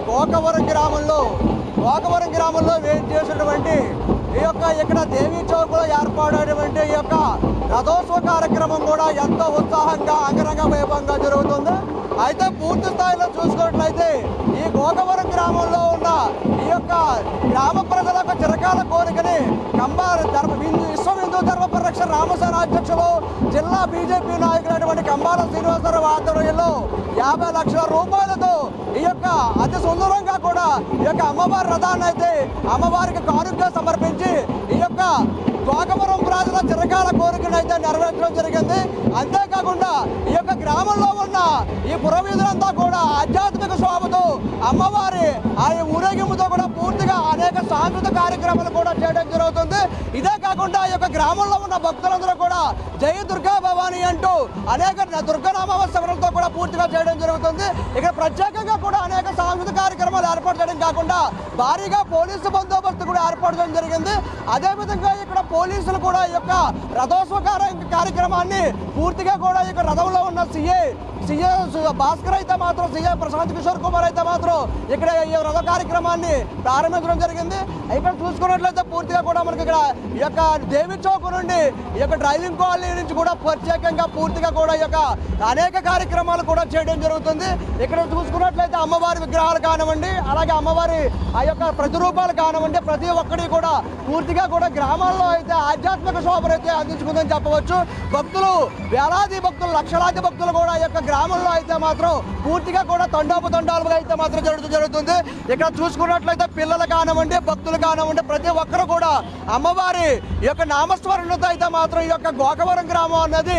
గోకవరం గ్రామంలో చేసినటువంటి ఈ యొక్క ఇక్కడ దేవీ చౌక్లో ఏర్పడినటువంటి ఈ యొక్క రథోత్సవ కార్యక్రమం కూడా ఎంతో ఉత్సాహంగా అంగరంగ వైభవంగా జరుగుతుంది. అయితే పూర్తి స్థాయిలో చూసుకున్నట్లయితే ఈ గోకవరం గ్రామంలో ఉన్న ఈ యొక్క గ్రామ ప్రజలకు చిరకాల కోరికని విశ్వ హిందూ ధర్మ పరిరక్షణ రామసేన అధ్యక్షులు జిల్లా బీజేపీ నాయకులైనటువంటి కంబాల శ్రీనివాసరావు ఆధ్వర్యంలో 50 లక్షల రూపాయలతో ఈ యొక్క అతి సుందరంగా కూడా ఈ యొక్క అమ్మవారి రథాన్ని అయితే అమ్మవారికి కానుకగా సమర్పించి ఈ యొక్క గోకవరం ప్రజల చిరకాల కోరికను అయితే నెరవేర్చడం జరిగింది. అంతేకాకుండా ఈ యొక్క గ్రామంలో ఉన్న ఈ పురవీధులంతా కూడా ఆధ్యాత్మిక శోభతో అమ్మవారి ఆ ఊరేగింపుతో కూడా పూర్తిగా అనేక సాంస్కృతిక కార్యక్రమాలు కూడా చేయడం జరుగుతుంది. ఇదే కాకుండా ఈ యొక్క గ్రామంలో ఉన్న భక్తులందరూ కూడా జై దుర్గా భవాని అంటూ అనేక దుర్గనామావస్థలతో కూడా పూర్తిగా చేయడం జరుగుతుంది. ఇక్కడ ప్రత్యేకంగా కూడా అనేక సాంస్కృతిక కార్యక్రమాలు ఏర్పాటు చేయడం కాకుండా భారీగా పోలీసు బందోబస్తు కూడా ఏర్పాటు చేయడం జరిగింది. అదేవిధంగా ఇక్కడ పోలీసులు కూడా ఈ యొక్క రథోత్సవ కార్యక్రమాన్ని పూర్తిగా కూడా ఈ యొక్క రథంలో ఉన్న సిఏ భాస్కర్ అయితే మాత్రం సిఏ ప్రశాంత్ కిషోర్ కుమార్ అయితే మాత్రం ఇక్కడ ఈ రథ కార్యక్రమాన్ని ప్రారంభించడం జరిగింది. ఇక్కడ చూసుకున్నట్లయితే పూర్తిగా కూడా మనకి ఇక్కడ ఈ యొక్క దేవి చౌక్ నుండి ఈ యొక్క డ్రైవింగ్ కాలనీ నుంచి కూడా ప్రత్యేకంగా పూర్తిగా కూడా ఈ యొక్క అనేక కార్యక్రమాలు కూడా చేయడం జరుగుతుంది. ఇక్కడ చూసుకున్నట్లయితే అమ్మవారి విగ్రహాలు కానివ్వండి, అలాగే అమ్మవారి ఆ యొక్క ప్రతిరూపాలు కానివ్వండి, ప్రతి ఒక్కటి కూడా పూర్తిగా కూడా గ్రామాల్లో అయితే ఆధ్యాత్మిక శోభను అయితే అందించుకుందని చెప్పవచ్చు. భక్తులు వేలాది భక్తులు, లక్షలాది భక్తులు కూడా ఈ యొక్క గ్రామంలో అయితే మాత్రం పూర్తిగా కూడా తండోపతండాలుగా అయితే మాత్రం జరుగుతుంది. ఇక్కడ చూసుకున్నట్లయితే పిల్లలు కానివ్వండి, భక్తులు కానివ్వండి, ప్రతి ఒక్కరు కూడా అమ్మవారి ఈ యొక్క నామస్మరణతో అయితే మాత్రం ఈ యొక్క గోకవరం గ్రామం అన్నది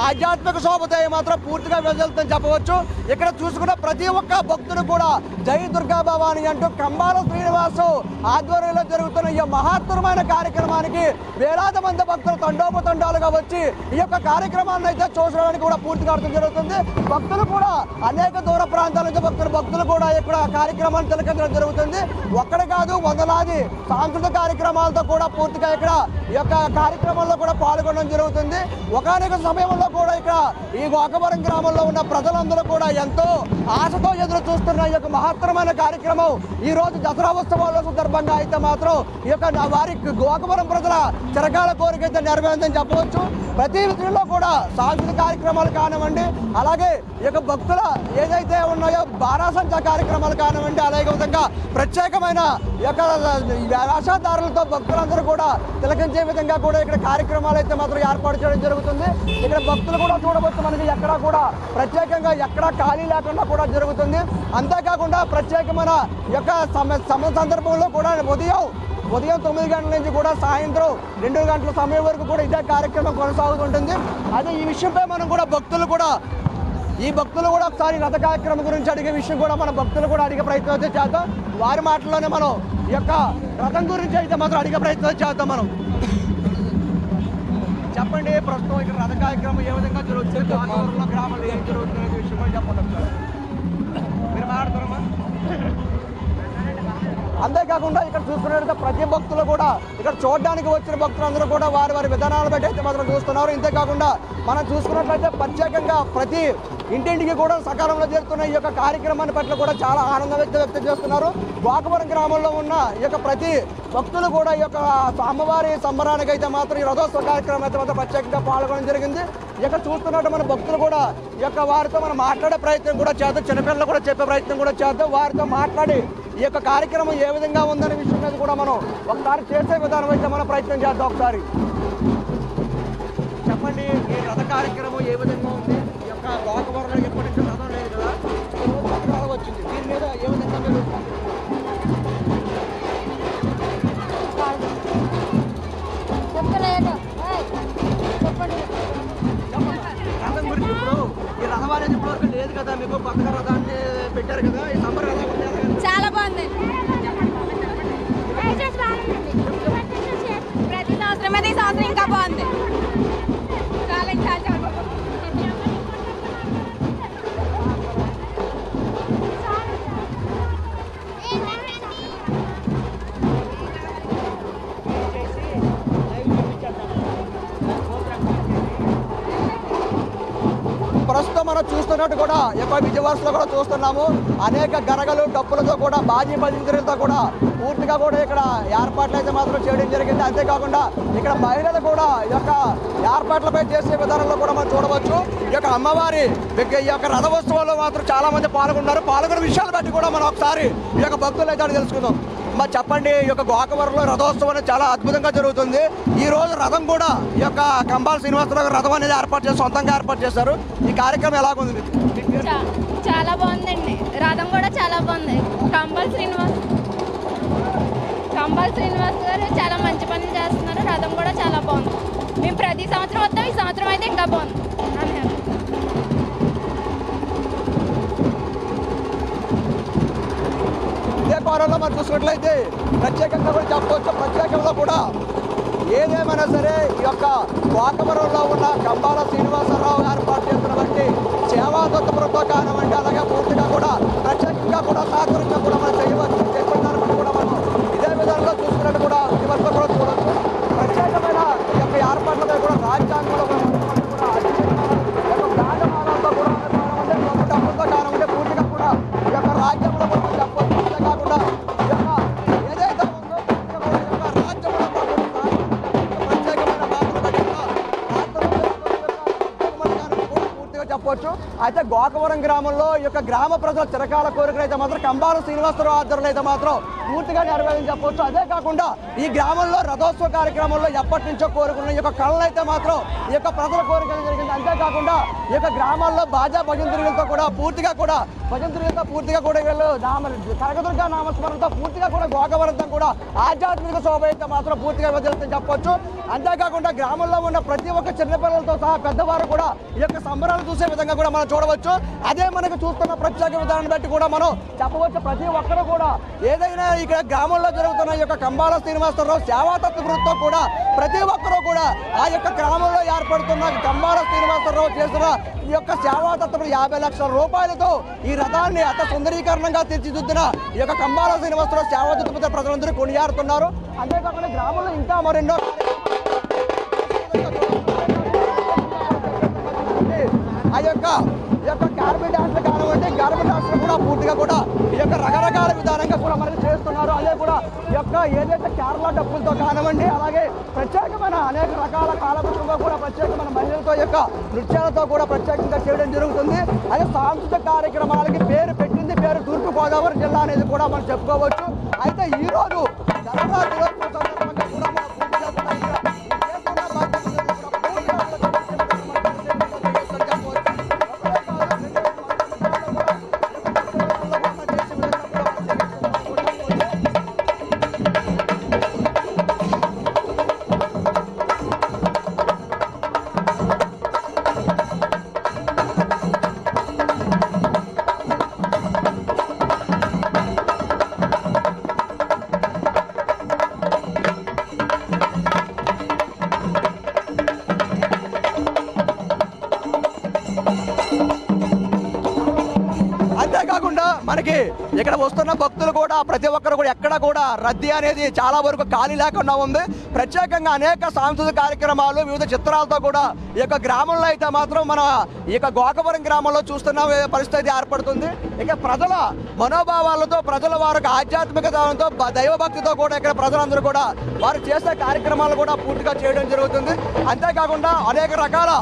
ఆధ్యాత్మిక శోభతో మాత్రం పూర్తిగా వెళ్తుందని చెప్పవచ్చు. ఇక్కడ చూసుకున్న ప్రతి ఒక్క భక్తుడు కూడా జై దుర్గా భవాని అంటూ కంబాల శ్రీనివాసు ఆధ్వర్యంలో జరుగుతున్న ఈ మహత్తరమైన కార్యక్రమానికి వేలాది మంది భక్తులు తండోపతండాలుగా వచ్చి ఈ యొక్క కార్యక్రమాన్ని అయితే చూసడానికి కూడా పూర్తిగా అర్థం జరుగుతుంది. భక్తులు కూడా అనేక దూర ప్రాంతాల నుంచి భక్తులు కూడా ఇక్కడ కార్యక్రమాన్ని తిలకించడం జరుగుతుంది. ఒక్కడ కాదు, వందలాది సాంస్కృతిక కార్యక్రమాలతో కూడా పూర్తిగా ఇక్కడ ఈ యొక్క కార్యక్రమంలో కూడా పాల్గొనడం జరుగుతుంది. ఒకానొక సమయంలో కూడా ఇక్కడ ఈ గోకవరం గ్రామంలో ఉన్న ప్రజలందరూ కూడా ఎంతో ఆశతో ఎదురు చూస్తున్న ఈ యొక్క మహత్తరమైన కార్యక్రమం ఈ రోజు దసరా ఉత్సవాల సందర్భంగా అయితే మాత్రం ఈ యొక్క వారి గోకవరం ప్రజల చిరకాల కోరిక అయితే నెరవేరిందని చెప్పవచ్చు. ప్రతి విధంలో కూడా సాంస్కృతిక కార్యక్రమాలు కానివ్వండి, అలాగే ఈ యొక్క భక్తుల ఏదైతే ఉన్నాయో బారాసంచా కార్యక్రమాలు కానివ్వండి, అలాగే విధంగా ప్రత్యేకమైన ఈ యొక్క వేషధారులతో భక్తులందరూ కూడా తిలకించే విధంగా కూడా ఇక్కడ కార్యక్రమాలు అయితే మాత్రం ఏర్పాటు చేయడం జరుగుతుంది. ఇక్కడ భక్తులు కూడా చూడవచ్చు, మనకి ఎక్కడా కూడా ప్రత్యేకంగా ఎక్కడా ఖాళీ లేకుండా కూడా జరుగుతుంది. అంతేకాకుండా ప్రత్యేకమైన యొక్క సందర్భంలో కూడా ఉదయం 9 గంటల నుంచి కూడా సాయంత్రం 2 గంటల సమయం వరకు కూడా ఇదే కార్యక్రమం కొనసాగుతుంటుంది. అదే ఈ విషయంపై మనం కూడా భక్తులు కూడా ఒకసారి రథ కార్యక్రమం గురించి అడిగే విషయం కూడా మన భక్తులు కూడా అడిగే ప్రయత్నం అయితే చేద్దాం. వారి మాటల్లోనే మనం ఈ యొక్క రథం గురించి అయితే మాత్రం అడిగే ప్రయత్నం చేద్దాం. మనం చెప్పండి, ప్రస్తుతం ఇక్కడ రథ కార్యక్రమం ఏ విధంగా జరుగుతుంది, గోకవరంలో గ్రామంలో ఏం జరుగుతుంది విషయం కూడా చెప్పండి. మీరు మాట్లాడుతున్నామా? అంతేకాకుండా ఇక్కడ చూసుకున్నట్లయితే ప్రతి భక్తులు కూడా ఇక్కడ చూడడానికి వచ్చిన భక్తులందరూ కూడా వారి విధానాలు బట్టి అయితే మాత్రం చూస్తున్నారు. ఇంతేకాకుండా మనం చూసుకున్నట్లయితే ప్రత్యేకంగా ప్రతి ఇంటింటికి కూడా సకాలంలో జరుగుతున్న ఈ యొక్క కార్యక్రమాన్ని పట్ల కూడా చాలా ఆనందం వ్యక్తం చేస్తున్నారు. గోకవరం గ్రామంలో ఉన్న ఈ యొక్క ప్రతి భక్తులు కూడా ఈ యొక్క అమ్మవారి సంబరానికి అయితే మాత్రం ఈ రథోత్సవ కార్యక్రమం అయితే మాత్రం ప్రత్యేకంగా పాల్గొనడం జరిగింది. ఇక్కడ చూస్తున్నట్టు మన భక్తులు కూడా ఈ యొక్క వారితో మనం మాట్లాడే ప్రయత్నం కూడా చేద్దాం, చిన్నపిల్లలు కూడా చెప్పే ప్రయత్నం కూడా చేద్దాం. వారితో మాట్లాడి ఈ యొక్క కార్యక్రమం ఏ విధంగా ఉందనే విషయం మీద కూడా మనం ఒకసారి చేసే విధానం అయితే మనం ప్రయత్నం చేద్దాం. ఒకసారి చెప్పండి, ఈ రథ కార్యక్రమం ఏ విధంగా ఉంది? ఈ యొక్క గోకవరంలో ఎప్పటి నుంచి రథం లేదు కదా, రథం వచ్చింది, దీని మీద ఏ విధంగా మీరు రథం గురించి ఇప్పుడు ఈ రథం అనేది ఇప్పటివరకు లేదు కదా, మీకు కొత్తగా రథాన్ని పెట్టారు కదా, ఈ సంబరం ఎలా ఉంది? చాలా బాగుంది. ప్రతి సంవత్సరం ఈ సంవత్సరం ఇంకా బాగుంది. చాలా చాలా ప్రస్తుతం మనం చూస్తున్నట్టు కూడా ఈ యొక్క విజయవాడలో కూడా చూస్తున్నాము. అనేక గరగలు డప్పులతో కూడా బాజీ భజంత్రులతో కూడా పూర్తిగా కూడా ఇక్కడ ఏర్పాట్లు అయితే మాత్రం చేయడం జరిగింది. అంతేకాకుండా ఇక్కడ మహిళలు కూడా ఈ యొక్క ఏర్పాట్లపై చేసే విధానంలో కూడా మనం చూడవచ్చు. ఈ యొక్క అమ్మవారి ఈ యొక్క రథోత్సవాల్లో మాత్రం చాలా మంది పాల్గొన్నారు. పాల్గొన్న విషయాలు బట్టి కూడా మనం ఒకసారి ఈ యొక్క భక్తులు అయితే తెలుసుకుందాం. మరి చెప్పండి, ఈ యొక్క గోకవరంలో రథోత్సవం అనేది చాలా అద్భుతంగా జరుగుతుంది. ఈ రోజు రథం కూడా ఈ యొక్క కంబాల శ్రీనివాసరావు రథం అనేది సొంతంగా ఏర్పాటు చేశారు. ఈ కార్యక్రమం ఎలాగుంది? చాలా బాగుందండి. రథం కూడా చాలా బాగుంది. కంబాల శ్రీనివాస్ గారు చాలా మంచి పనులు చేస్తున్నారు. రథం కూడా చాలా బాగుంది. మేము ప్రతి సంవత్సరం వస్తాం. ఈ సంవత్సరం అయితే ఇంకా బాగుంది. ఇదే కోణంలో మనం చూసినట్లయితే ప్రత్యేకంగా కూడా చెప్పవచ్చు. ప్రత్యేకంలో కూడా ఏదేమైనా సరే ఈ యొక్క గోకవరంలో ఉన్న కంబాల శ్రీనివాసరావు ఏర్పాటు చేస్తున్నటువంటి సేవా తత్పరతో కానివ్వండి, అలాగే పూర్తిగా కూడా ప్రత్యేకంగా కూడా సహకరించడం కూడా మనం చేయవచ్చు. చెప్పిన కూడా మనం ఇదే విధానంలో చూసుకున్నట్టు కూడా ఈ వరకు కూడా చూడవచ్చు. ప్రత్యేకమైన ఈ యొక్క ఏర్పాట్లపై కూడా రాజ్యాంగంలో గాఢమానంతో కూడా డబ్బులతో కానివ్వండి, పూర్తిగా కూడా ఈ యొక్క రాజ్యాంగంలో మనం చెప్పవచ్చు. అంతేకాకుండా ఈ యొక్క ఏదైతే ఉందో రాజ్యంలో పూర్తిగా చెప్పవచ్చు. అయితే గోకవరం గ్రామంలో ఈ యొక్క గ్రామ ప్రజల చిరకాల కోరికలు అయితే మాత్రం కంబాల శ్రీనివాసరావు ఆధ్వర్యంలో అయితే మాత్రం పూర్తిగా నెరవేరని చెప్పవచ్చు. అదే కాకుండా ఈ గ్రామంలో రథోత్సవ కార్యక్రమంలో ఎప్పటి నుంచో కోరుకున్న ఈ యొక్క కళలు అయితే మాత్రం ఈ యొక్క ప్రజల కోరికలు జరిగింది. అంతేకాకుండా ఈ యొక్క గ్రామాల్లో బాజా భజంత్రులతో కూడా పూర్తిగా కూడా వీళ్ళు కనకదుర్గ నామస్మరణతో పూర్తిగా కూడా గోకవరంతో కూడా ఆధ్యాత్మిక శోభ అయితే మాత్రం పూర్తిగా వదిలితే చెప్పవచ్చు. అంతేకాకుండా గ్రామంలో ఉన్న ప్రతి ఒక్క చిన్నపిల్లలతో సహా పెద్దవారు కూడా ఈ యొక్క సంబరాలు చూసే విధంగా కూడా మనం చూడవచ్చు. అదే మనకు చూస్తున్న ప్రత్యేక విధానాన్ని బట్టి కూడా మనం చెప్పవచ్చు. ప్రతి ఒక్కరు కూడా ఏదైనా ఇక్కడ గ్రామంలో జరుగుతున్న ఈ యొక్క కంబాల శ్రీనివాసరావు సేవాతత్వ వృత్తితో కూడా ప్రతి ఒక్కరూ కూడా ఆ యొక్క గ్రామంలో ఏర్పడుతున్న కంబాల శ్రీనివాసరావు చేసిన ఈ యొక్క సేవాతత్వం 50 లక్షల రూపాయలతో ఈ రథాన్ని అత సుందరీకరణంగా తీర్చిదిద్దిన ఈ యొక్క కంబాల శ్రీనివాసరావు సేవాతత్వ ప్రజలందరూ కొనియాడుతున్నారు. అంతేకాకుండా గ్రామంలో ఇంకా మరెన్నో ఆ యొక్క కార్బీ డాన్స్లు కానివ్వండి, కార్బీ డాన్స్లు కూడా పూర్తిగా కూడా ఈ యొక్క రకరకాల విధానంగా కూడా మనకి చేస్తున్నారు. అదే కూడా ఈ యొక్క ఏదైతే కేరళ డప్పులతో కానివ్వండి, అలాగే ప్రత్యేకమైన అనేక రకాల కాలపుత్రంగా కూడా ప్రత్యేకమైన మహిళలతో యొక్క నృత్యాలతో కూడా ప్రత్యేకంగా చేయడం జరుగుతుంది. అదే సాంస్కృతిక కార్యక్రమాలకి పేరు పెట్టింది తూర్పుగోదావరి జిల్లా అనేది కూడా మనం చెప్పుకోవచ్చు. అయితే ఈ రోజు దసరా దినోత్సవం సందర్భంగా కూడా మనం పూర్తిగా మనకి ఇక్కడ వస్తున్న భక్తులు కూడా ప్రతి ఒక్కరు కూడా ఎక్కడ కూడా రద్దీ అనేది చాలా వరకు ఖాళీ లేకుండా ఉంది. ప్రత్యేకంగా అనేక సాంస్కృతిక కార్యక్రమాలు వివిధ చిత్రాలతో కూడా ఈ యొక్క గ్రామంలో అయితే మాత్రం మన ఈ యొక్క గోకవరం గ్రామంలో చూస్తున్న పరిస్థితి ఏర్పడుతుంది. ఇక ప్రజల మనోభావాలతో ప్రజల వారికి ఆధ్యాత్మికతతో దైవభక్తితో కూడా ఇక్కడ ప్రజలందరూ కూడా వారు చేసే కార్యక్రమాలు కూడా పూర్తిగా చేయడం జరుగుతుంది. అంతేకాకుండా అనేక రకాల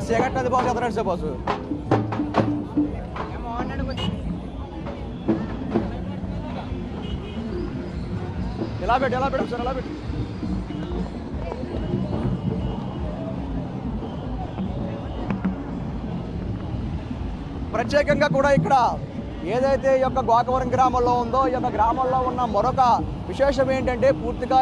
సిగరెట్ బాస్ ఎదురంటే బాసు ఎలా పెట్టు సార్ ఎలా పెట్టు. ప్రత్యేకంగా కూడా ఇక్కడ ఏదైతే ఈ యొక్క గోకవరం గ్రామంలో ఉందో ఈ యొక్క గ్రామంలో ఉన్న మరొక విశేషం ఏంటంటే పూర్తిగా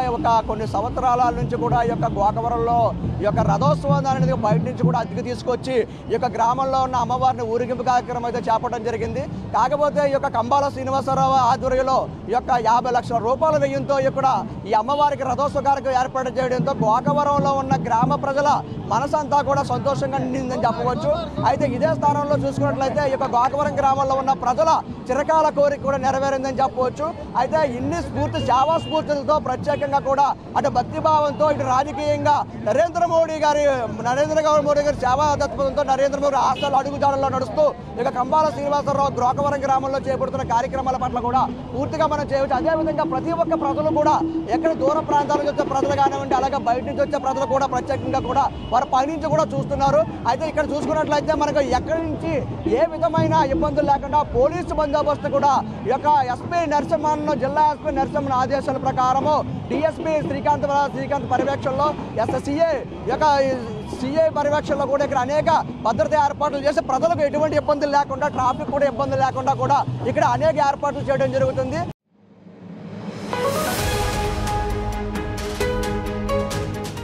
కొన్ని సంవత్సరాల నుంచి కూడా ఈ యొక్క గోకవరంలో ఈ యొక్క రథోత్సవం అనేది బయట నుంచి కూడా అద్దెకి తీసుకొచ్చి ఈ యొక్క గ్రామంలో ఉన్న అమ్మవారిని ఊరేగింపు కార్యక్రమం అయితే చేపట్టడం జరిగింది. కాకపోతే ఈ యొక్క కంబాల శ్రీనివాసరావు ఆధ్వర్యంలో ఈ యొక్క 50 లక్షల రూపాయల వ్యయంతో ఇక్కడ ఈ అమ్మవారికి రథోత్సవ కార్యక్రమం ఏర్పాటు చేయడంతో గోకవరంలో ఉన్న గ్రామ ప్రజల మనసంతా కూడా సంతోషంగా నిండిందని చెప్పవచ్చు. అయితే ఇదే స్థానంలో చూసుకున్నట్లయితే ఈ యొక్క గోకవరం గ్రామంలో ఉన్న ప్రజల చిరకాల కోరిక కూడా నెరవేరిందని చెప్పవచ్చు. అయితే ఇన్ని సేవా స్ఫూర్తితో ప్రత్యేకంగా కూడా అటు భక్తిభావంతో ఇటు రాజకీయంగా నరేంద్ర మోడీ గారి సేవా తత్పంతో నరేంద్ర మోడీ ఆస్థలు అడుగుజాడల్లో నడుస్తూ ఇక కంబాల శ్రీనివాసరావు గోకవరం గ్రామంలో చేపడుతున్న కార్యక్రమాల పట్ల కూడా పూర్తిగా మనం చేయవచ్చు. అదేవిధంగా ప్రతి ఒక్క ప్రజలు కూడా ఎక్కడ దూర ప్రాంతాల నుంచి వచ్చే ప్రజలు కానివ్వండి, అలాగే బయట నుంచి వచ్చే ప్రజలు కూడా ప్రత్యేకంగా కూడా వారు పైనుంచి కూడా చూస్తున్నారు. అయితే ఇక్కడ చూసుకున్నట్లయితే మనకు ఎక్కడి నుంచి ఏ విధమైన ఇబ్బందులు లేకుండా పోలీసు బందోబస్తు కూడా ఈ యొక్క ఎస్పీ నరసింహన్ జిల్లా ఎస్పీ నరసింహన్ ఆదేశాల ప్రకారము డిఎస్పీ శ్రీకాంత్ పర్యవేక్షణలో సిఐ పర్యవేక్షణలో కూడా ఇక్కడ అనేక భద్రతా ఏర్పాట్లు చేసి ప్రజలకు ఎటువంటి ఇబ్బందులు లేకుండా ట్రాఫిక్ కూడా ఇబ్బందులు లేకుండా కూడా ఇక్కడ అనేక ఏర్పాట్లు చేయడం జరుగుతుంది.